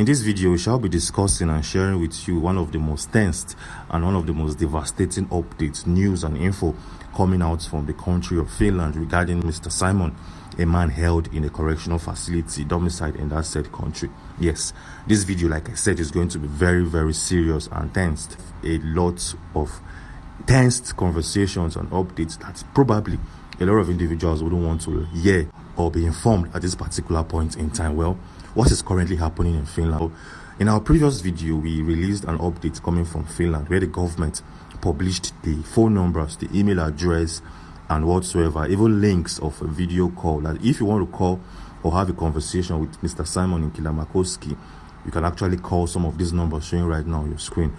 In this video, we shall be discussing and sharing with you one of the most tense and one of the most devastating updates, news and info coming out from the country of Finland regarding Mr. Simon, a man held in a correctional facility domiciled in that said country. Yes, this video, like I said, is going to be very, very serious and tense. A lot of tense conversations and updates that probably a lot of individuals wouldn't want to hear or be informed at this particular point in time. Well, what is currently happening in Finland? In our previous video, we released an update coming from Finland where the government published the phone numbers, the email address, and whatsoever, even links of a video call. That if you want to call or have a conversation with Mr. Simon in Kilamakoski, you can actually call some of these numbers showing right now on your screen.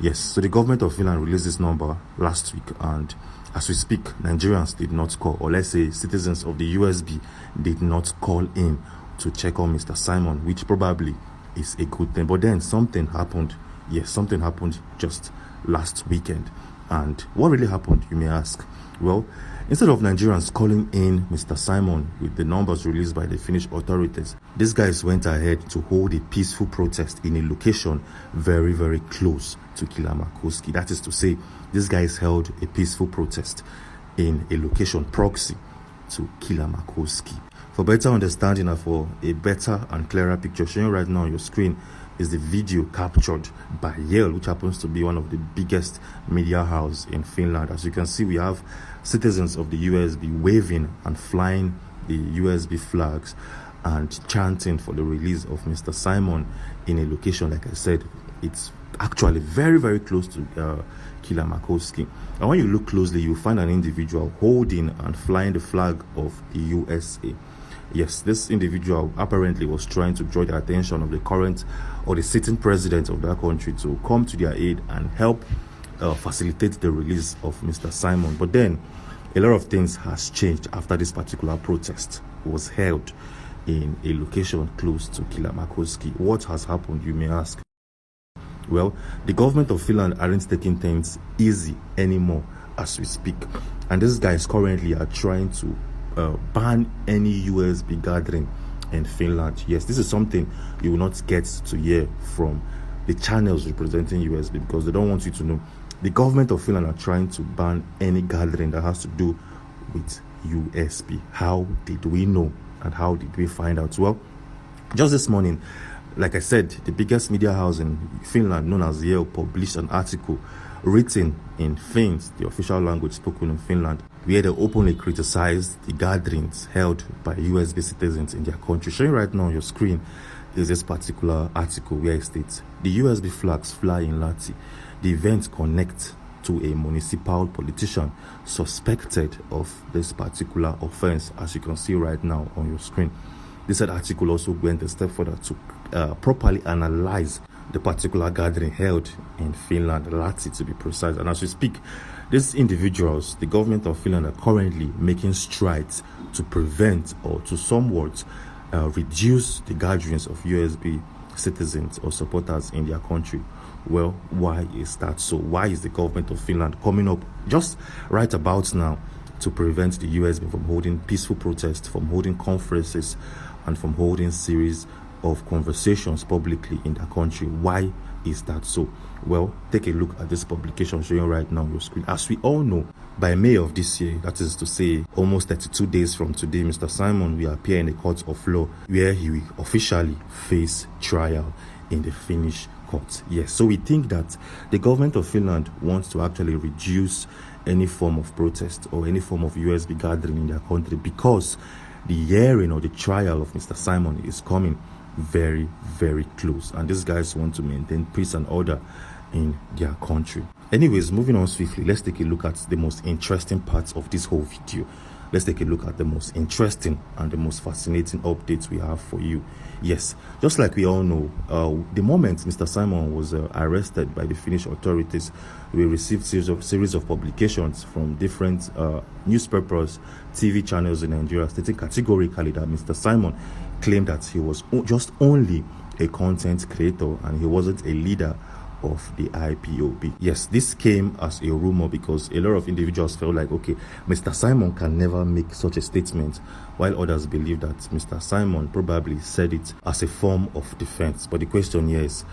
Yes, so the government of Finland released this number last week, and as we speak, Nigerians did not call, or let's say citizens of the USB did not call in to check on Mr. Simon, which probably is a good thing. But then something happened. Yes, something happened just last weekend. And what really happened, you may ask? Well, instead of Nigerians calling in Mr. Simon with the numbers released by the Finnish authorities, these guys went ahead to hold a peaceful protest in a location very, very close to Kilamakoski. That is to say, these guys held a peaceful protest in a location proxy to Kilamakoski. For better understanding and for a better and clearer picture, showing right now on your screen is the video captured by Yale, which happens to be one of the biggest media houses in Finland. As you can see, we have citizens of the USB waving and flying the USB flags and chanting for the release of Mr. Simon in a location, like I said, it's actually very, very close to Kilamakoski. And when you look closely, you'll find an individual holding and flying the flag of the USA. Yes, this individual apparently was trying to draw the attention of the current or the sitting president of that country to come to their aid and help facilitate the release of Mr. Simon. But then a lot of things has changed after this particular protest was held in a location close to Kilamakoski. What has happened, you may ask? Well, the government of Finland aren't taking things easy anymore as we speak. And these guys currently are trying to ban any USB gathering in Finland. Yes, this is something you will not get to hear from the channels representing USB because they don't want you to know. The government of Finland are trying to ban any gathering that has to do with USB. How did we know and how did we find out? Well, just this morning, like I said, the biggest media house in Finland, known as Yale, published an article written in Finns, the official language spoken in Finland, where they openly criticized the gatherings held by USB citizens in their country. Showing right now on your screen is this particular article where it states, the USB flags fly in Lati. The event connects to a municipal politician suspected of this particular offense, as you can see right now on your screen. This article also went a step further to properly analyze the particular gathering held in Finland, Lati to be precise. And as we speak, these individuals, the government of Finland, are currently making strides to prevent or to somewhat reduce the gatherings of USB citizens or supporters in their country. Well, why is that so? Why is the government of Finland coming up just right about now to prevent the USB from holding peaceful protests, from holding conferences, and from holding series of conversations publicly in the country? Why is that so? Well, take a look at this publication showing right now on your screen. As we all know, by May of this year, that is to say almost 32 days from today, Mr. Simon will appear in the court of law where he will officially face trial in the Finnish court. Yes, so we think that the government of Finland wants to actually reduce any form of protest or any form of USB gathering in their country because the hearing or the trial of Mr. Simon is coming very, very close, and these guys want to maintain peace and order in their country. Anyways, moving on swiftly, let's take a look at the most interesting parts of this whole video. Let's take a look at the most interesting and the most fascinating updates we have for you. Yes, just like we all know, the moment Mr. Simon was arrested by the Finnish authorities, we received series of publications from different newspapers, TV channels in Nigeria, stating categorically that Mr. Simon claimed that he was just only a content creator and he wasn't a leader of the IPOB. Yes, this came as a rumor because a lot of individuals felt like, okay, Mr. Simon can never make such a statement, while others believe that Mr. Simon probably said it as a form of defense. But the question here is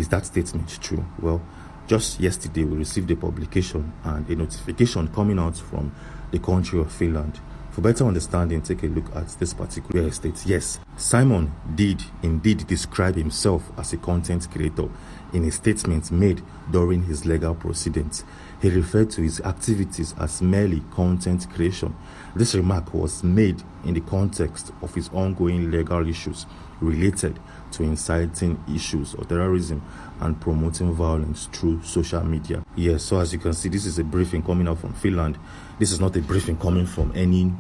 that statement true? Well, just yesterday we received a publication and a notification coming out from the country of Finland. For better understanding, take a look at this particular estate. Yes, Simon did indeed describe himself as a content creator in a statement made during his legal proceedings. He referred to his activities as merely content creation. This remark was made in the context of his ongoing legal issues related to inciting issues of terrorism and promoting violence through social media. Yes, so as you can see, this is a briefing coming out from Finland. This is not a briefing coming from any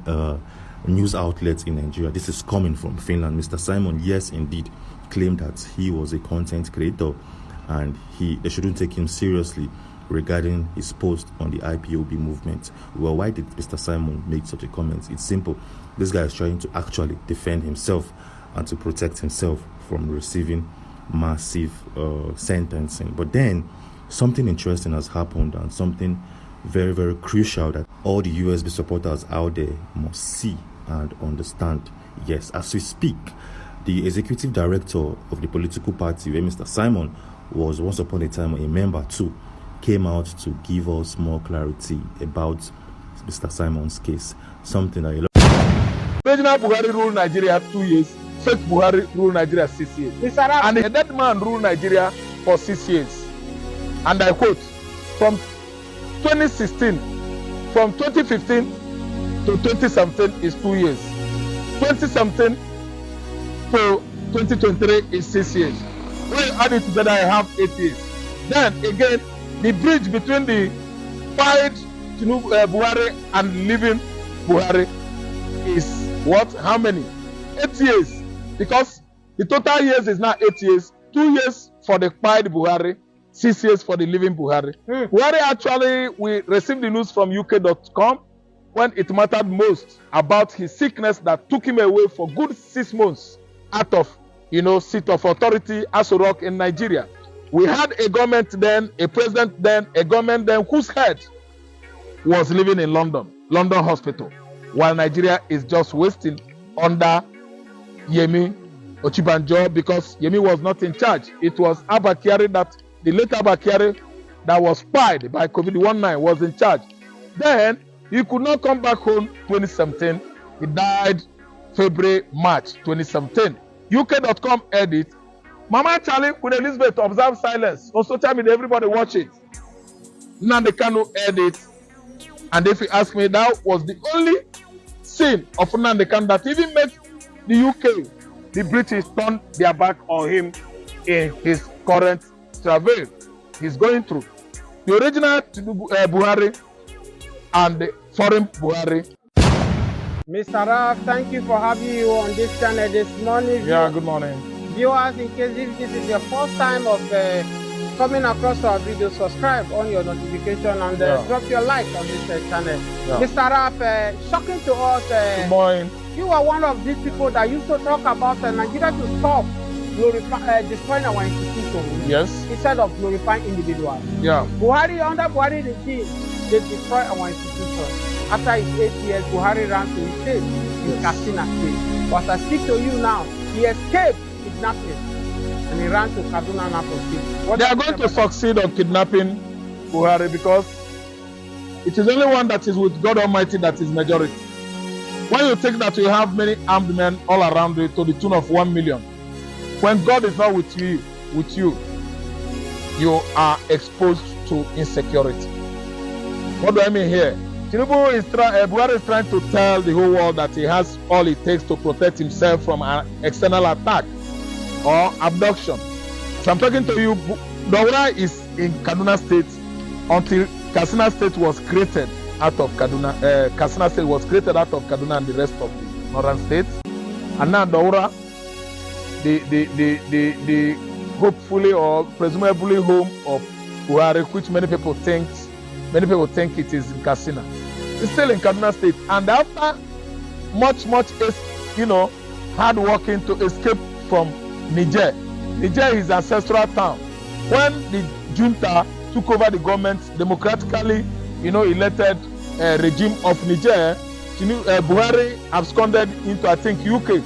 news outlet in Nigeria. This is coming from Finland. Mr. Simon, yes, indeed, claimed that he was a content creator and they shouldn't take him seriously regarding his post on the IPOB movement. Well, why did Mr. Simon make such a comment? It's simple. This guy is trying to actually defend himself and to protect himself from receiving massive sentencing. But then something interesting has happened, and something very, very crucial that all the USB supporters out there must see and understand. Yes, as we speak, the executive director of the political party where Mr. Simon was once upon a time a member too, came out to give us more clarity about Mr. Simon's case. Something that President Buhari ruled Nigeria 2 years. Fake Buhari ruled Nigeria 6 years. And a dead man ruled Nigeria for 6 years. And I quote, from 2016, from 2015 to 2017 is 2 years. 2017 to 2023 is 6 years. When you add it together, I have 8 years. Then again, the bridge between the fired Buhari and living Buhari is what? How many? 8 years. Because the total years is now 8 years. 2 years for the fired Buhari, 6 years for the living Buhari. Buhari actually, we received the news from UK.com when it mattered most about his sickness that took him away for good 6 months out of, seat of authority, Aso Rock in Nigeria. We had a government then, a president then, a government then whose head was living in London Hospital, while Nigeria is just wasting under Yemi Ochibanjo because Yemi was not in charge. It was Abba Kyari the late Abba Kyari that was spied by COVID-19 was in charge. Then he could not come back home 2017. He died February, March 2017. UK.com edit. Mama Charlie with Elizabeth observe silence. On social media, everybody watch it. Nnamdi Kanu edit. And if you ask me, that was the only scene of Nnamdi Kanu that even made the UK, the British, turn their back on him in his current travail he's going through. The original Buhari and the foreign Buhari. Mr. Raf, thank you for having you on this channel this morning. Yeah, good morning. Viewers, in case if this is your first time of coming across our video, subscribe on your notification and drop your like on this channel. Yeah. Mr. Raf, shocking to us. Good morning. You are one of these people that used to talk about Nigeria to stop destroying our institutions. Yes. Instead of glorifying individuals. Yeah. Under Buhari regime, they destroy our institutions. After his 8 years, Buhari ran to his state, in Katsina State. But I speak to you now, he escaped kidnapping and he ran to Kaduna State. They are going to succeed on kidnapping Buhari because it is only one that is with God Almighty that is majority. When you take that you have many armed men all around you to the tune of 1 million, when God is not with you, you are exposed to insecurity. What do I mean here? Buhari is trying to tell the whole world that he has all it takes to protect himself from an external attack or abduction. So I'm talking to you, Daura is in Kaduna State until Katsina State was created out of Kaduna. Katsina State was created out of Kaduna and the rest of the northern states. And now Daura, the hopefully or presumably home of Buhari, which many people think it is in Katsina. It's still in Kaduna State. And after much hard working to escape from Niger is ancestral town. when the junta took over the government, democratically, elected regime of Niger, Buhari absconded into, I think, UK.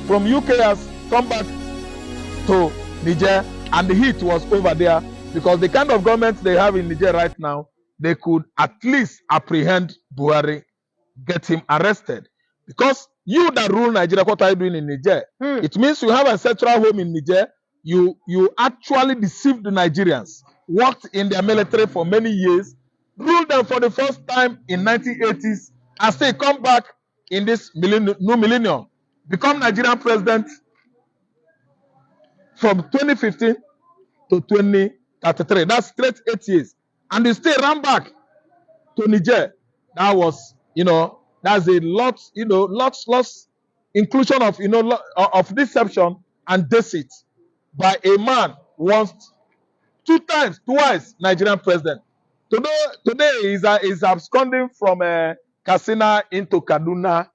From UK has come back to Niger, and the heat was over there because the kind of government they have in Niger right now, they could at least apprehend Buhari, get him arrested. Because you that rule Nigeria, what are you doing in Niger? It means you have a central home in Niger. You actually deceived the Nigerians, worked in their military for many years, ruled them for the first time in 1980s, and still come back in this new millennium, become Nigerian president from 2015 to 2033. That's straight 8 years. And you still run back to Niger. That was, that's a lot, lots inclusion of, of deception and deceit by a man once, twice Nigerian president. Today is absconding from Katsina into Kaduna,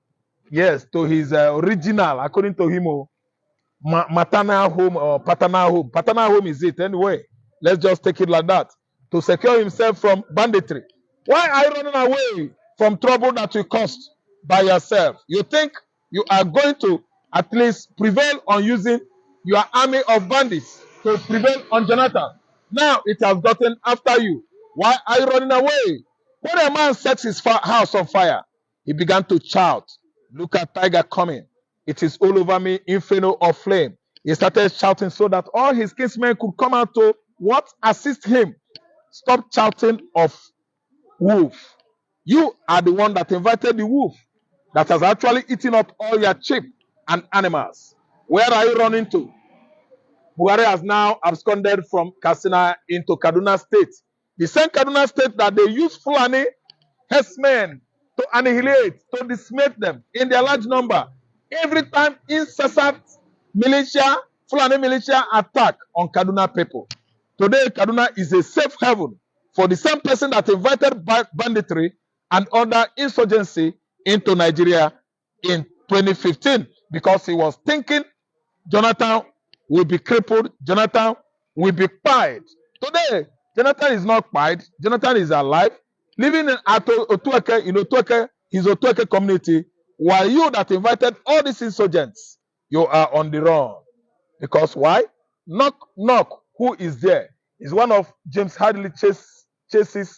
yes, to his original, according to him, maternal home or paternal home. Paternal home is it anyway. Let's just take it like that. To secure himself from banditry. Why are you running away from trouble that you caused by yourself? You think you are going to at least prevail on using your army of bandits to prevail on Jonathan? Now it has gotten after you. Why are you running away? When a man sets his house on fire, he began to shout, "Look at tiger coming. It is all over me, inferno of flame." He started shouting so that all his kinsmen could come out to what? Assist him. Stop shouting of wolf. You are the one that invited the wolf that has actually eaten up all your sheep and animals. Where are you running to? Buhari has now absconded from Katsina into Kaduna State. The same Kaduna State that they use Fulani herdsmen to annihilate, to decimate them in their large number. Every time incessant Fulani militia attack on Kaduna people. Today, Kaduna is a safe haven for the same person that invited banditry and other insurgency into Nigeria in 2015 because he was thinking Jonathan will be crippled, Jonathan will be pied. Today, Jonathan is not pied, Jonathan is alive, living at Otueke, in Otueke, his Otueke community, while you that invited all these insurgents, you are on the run. Because why? Knock, knock, who is there? Is one of James Hadley James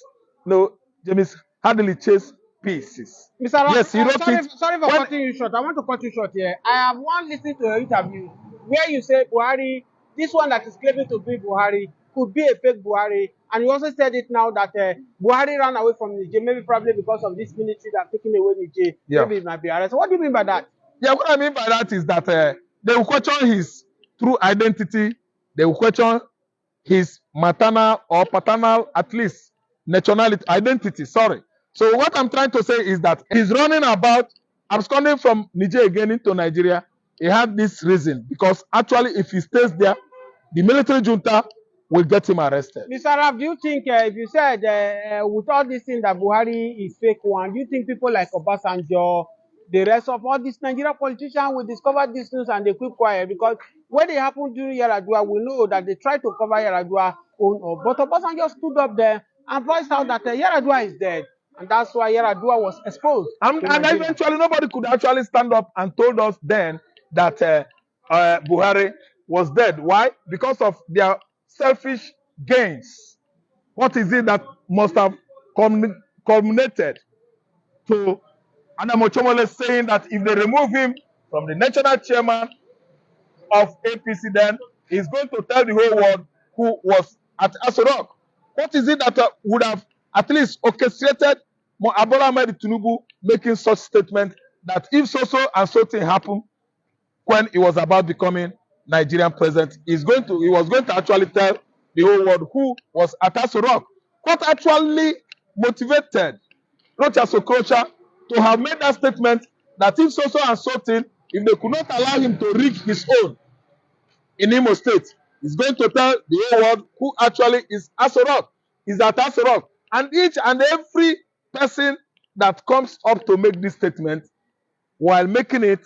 Hadley Chase pieces. Mr. Ross, yes, he wrote sorry for cutting you short. I want to cut you short here. I have one listening to your interview where you say Buhari, this one that is claiming to be Buhari, could be a fake Buhari. And you also said it now that Buhari ran away from Niger, maybe probably because of this military that taking away Niger. Yeah. Maybe it might be arrested. What do you mean by that? Yeah, what I mean by that is that they will question his true identity. They will question his maternal or paternal, at least, nationality, identity, sorry. So what I'm trying to say is that he's running about, absconding from Niger again into Nigeria. He had this reason, because actually if he stays there, the military junta will get him arrested. Mr. Raf, do you think, if you said with all these things that Buhari is fake one, do you think people like Obasanjo, the rest of all these Nigerian politicians will discover these news and they keep quiet? Because when it happened during Yaradua, we know that they tried to cover Yaradua own, but Obasanjo stood up there and voiced out that Yaradua is dead. And that's why Yaradua was exposed. And eventually nobody could actually stand up and told us then that Buhari was dead. Why? Because of their selfish gains. What is it that must have culminated to Adamo Chomole saying that if they remove him from the national chairman of APC, then he's going to tell the whole world who was at Asorok? What is it that would have at least orchestrated Bola Ahmed Tinubu making such statement that if so and so thing happened when he was about becoming Nigerian president, he was going to actually tell the whole world who was at Asorok? What actually motivated Rocha Sokocha to have made that statement that if so and so thing, if they could not allow him to rig his own in Imo State, he's going to tell the whole world who actually is Asorok, is at Asorok. And each and every person that comes up to make this statement, while making it,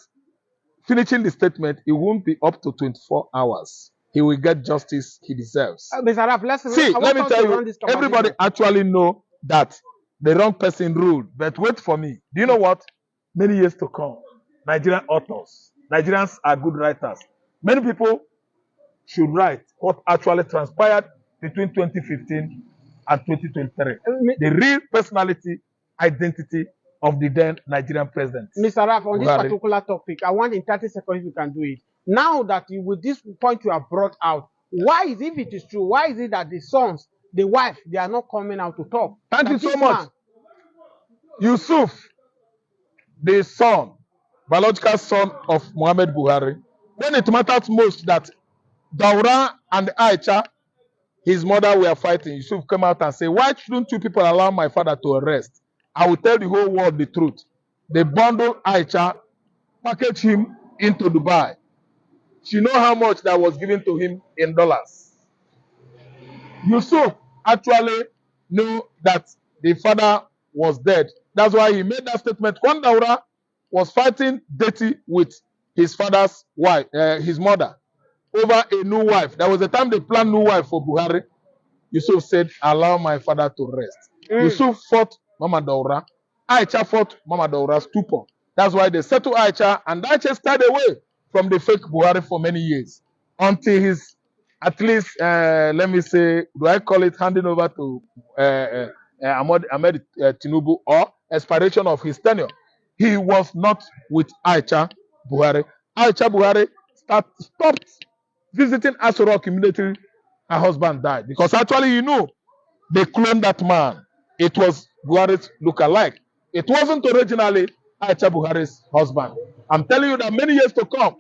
finishing the statement, it won't be up to 24 hours. he will get justice he deserves. Mr. Raf, See, let me tell you, everybody actually know that the wrong person ruled. But wait for me. Do you know what? Many years to come, Nigerian authors, Nigerians are good writers. Many people should write what actually transpired between 2015 and 2023. The real personality, identity of the then Nigerian president. Mr. Raf, on this particular topic, I want in 30 seconds you can do it. Now that with this point you have brought out, why is it, if it is true, why is it that the sons, the wife, they are not coming out to talk? Thank you so much. Yusuf, the son, biological son of Muhammad Buhari, when it matters most that Daura and Aicha, his mother, were fighting, Yusuf came out and said, why shouldn't you people allow my father to arrest? I will tell the whole world the truth. They bundled Aicha, packaged him into Dubai. She know how much that was given to him in dollars. Yusuf actually knew that the father was dead. That's why he made that statement. When Daura was fighting dirty with his father's wife, his mother, over a new wife. There was a time they planned new wife for Buhari. Yusuf said, allow my father to rest. Yusuf fought Mama Daura. Aicha fought Mama Daura's stupor. That's why they settled Aicha, and Aicha stayed away from the fake Buhari for many years. Until his, at least, let me say, do I call it handing over to Ahmed Tinubu, or expiration of his tenure? He was not with Aicha Buhari. Aicha Buhari stopped visiting Asorok immediately her husband died. Because actually, you know, they cloned that man. It was Buhari's look-alike. It wasn't originally Aicha Buhari's husband. I'm telling you that many years to come,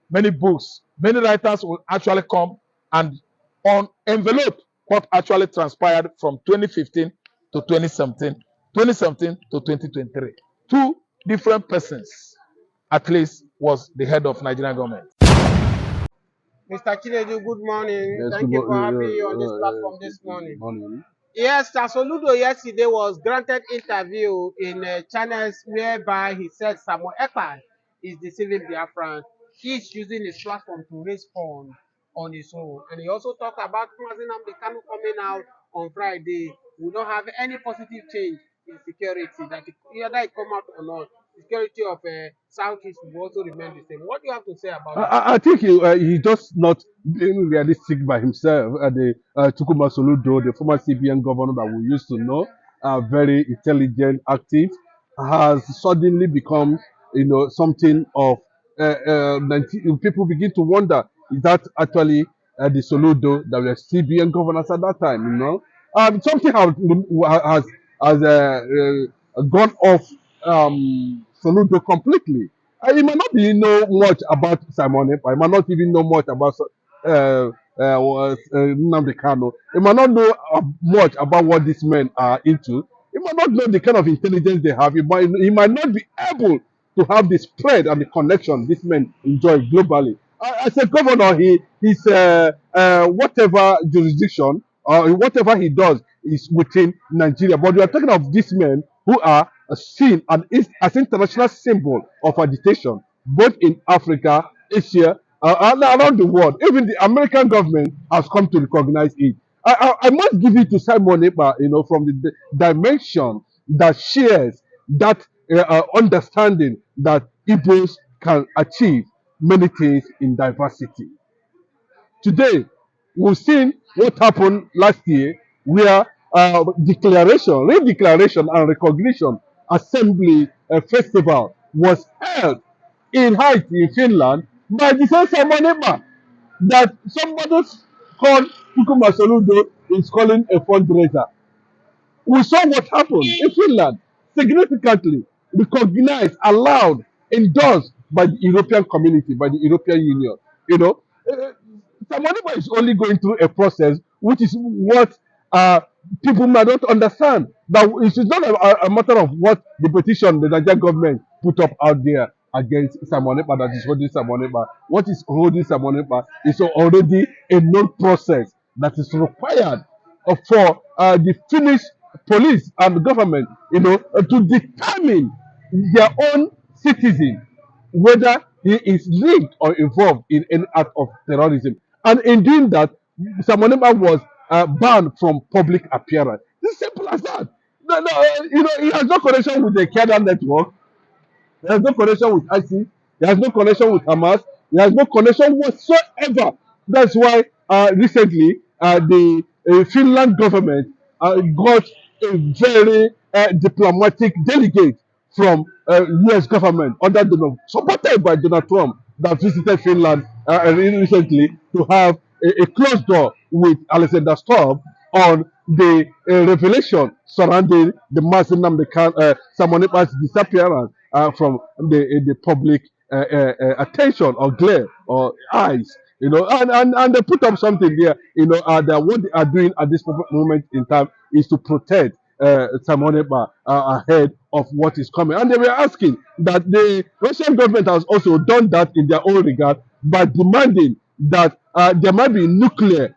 many books, many writers will actually come and on envelope what actually transpired from 2015 to 2017, 2017 to 2023. Two different persons, at least, was the head of Nigerian government. Mr. Chinedu, good morning. Yes, Thank you for having me on this platform this morning. Yes, Soludo yesterday was granted interview in channels whereby he said Samuel Ekpa is deceiving Biafran. He's using his platform to raise funds on his own. And he also talked about Mazinam Dekano coming out on Friday. We don't have any positive change in security, that whether it come out or not, security of Southeast will also remain the same. What do you have to say about that? I think he just not being realistic by himself. The Chukwuma Soludo, the former CBN governor that we used to know, very intelligent, active, has suddenly become, something of people begin to wonder, is that actually the Soludo that was CBN governors at that time? Something has gone off Soludo completely. He might not even know much about Simon Ekpa. He might not even know much about Nnamdi Kanu. He might not know much about what these men are into. He might not know the kind of intelligence they have. He might not be able to have the spread and the connection these men enjoy globally. As a governor, he's whatever jurisdiction or whatever he does is within Nigeria. But we are talking of these men who are seen as international symbol of agitation, both in Africa, Asia, and around the world. Even the American government has come to recognize it. I must give it to Simon Ekpa, from the dimension that shares that understanding that Igbos can achieve many things in diversity. Today, we've seen what happened last year, where real declaration and recognition assembly festival was held in Haiti, in Finland, by the same Simon Ekpa that somebody called Chukwuma Soludo is calling a fundraiser. We saw what happened in Finland, significantly recognized, allowed, endorsed by the European community, by the European Union. Simon Ekpa is only going through a process, which is what people might not understand. That it is not a matter of what the petition the Nigerian government put up out there against Simon Ekpa that is holding Simon Ekpa. What is holding Simon Ekpa is already a known process that is required for the Finnish police and the government, to determine their own citizen whether he is linked or involved in any act of terrorism. And in doing that, Samoneba was banned from public appearance. It's simple as that. No, no, he has no connection with the Keda network. He has no connection with ISIS. He has no connection with Hamas. He has no connection whatsoever. That's why recently the Finland government got a very diplomatic delegate from U.S. government supported by Donald Trump that visited Finland recently to have a closed door with Alexander Stubb on the revelation surrounding the Mazen Samonepa's disappearance from the public attention or glare or eyes. And they put up something there. That what they are doing at this moment in time is to protect Samonepa ahead of what is coming. And they were asking that the Russian government has also done that in their own regard by demanding that there might be nuclear